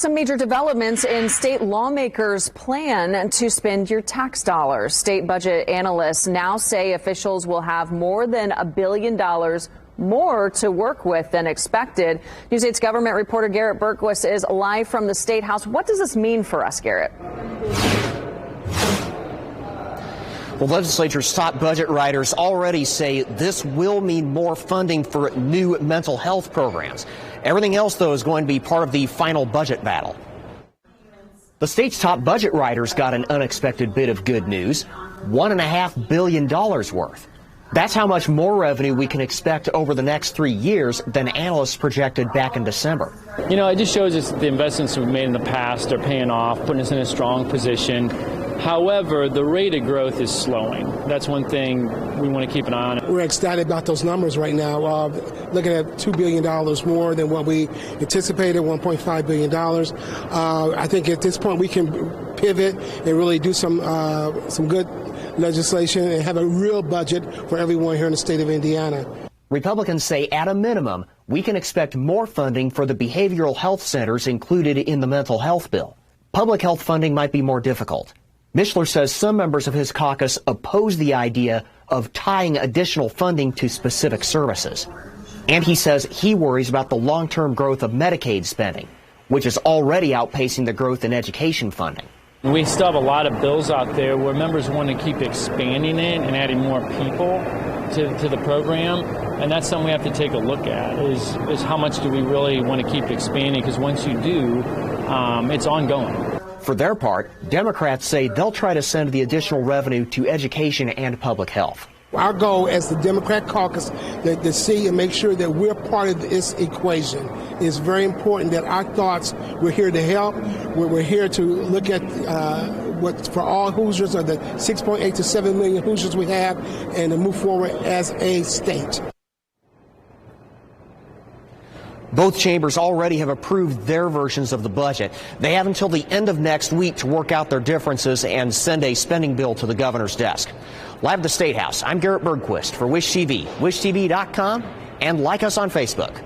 Some major developments in state lawmakers' plan to spend your tax dollars. State budget analysts now say officials will have more than $1 billion more to work with than expected. News 8's government reporter Garrett Bergquist is live from the State House. What does this mean for us, Garrett? Well, legislature's top budget writers already say this will mean more funding for new mental health programs. Everything else, though, is going to be part of the final budget battle. The state's top budget writers got an unexpected bit of good news, $1.5 billion worth. That's how much more revenue we can expect over the next 3 years than analysts projected back in December. You know, it just shows us that the investments we've made in the past are paying off, putting us in a strong position. However, the rate of growth is slowing. That's one thing we want to keep an eye on. We're excited about those numbers right now, looking at $2 billion more than what we anticipated, $1.5 billion. I think at this point we can pivot and really do some good legislation and have a real budget for everyone here in the state of Indiana. Republicans say at a minimum, we can expect more funding for the behavioral health centers included in the mental health bill. Public health funding might be more difficult. Mishler says some members of his caucus oppose the idea of tying additional funding to specific services. And he says he worries about the long-term growth of Medicaid spending, which is already outpacing the growth in education funding. We still have a lot of bills out there where members want to keep expanding it and adding more people to the program. And that's something we have to take a look at, is how much do we really want to keep expanding? Because once you do, it's ongoing. For their part, Democrats say they'll try to send the additional revenue to education and public health. Our goal as the Democrat caucus to see and make sure that we're part of this equation. It's very important that our thoughts, we're here to help. We're here to look at what for all Hoosiers are the 6.8 to 7 million Hoosiers we have and to move forward as a state. Both chambers already have approved their versions of the budget. They have until the end of next week to work out their differences and send a spending bill to the governor's desk. Live at the State House, I'm Garrett Bergquist for Wish TV, wishtv.com, and like us on Facebook.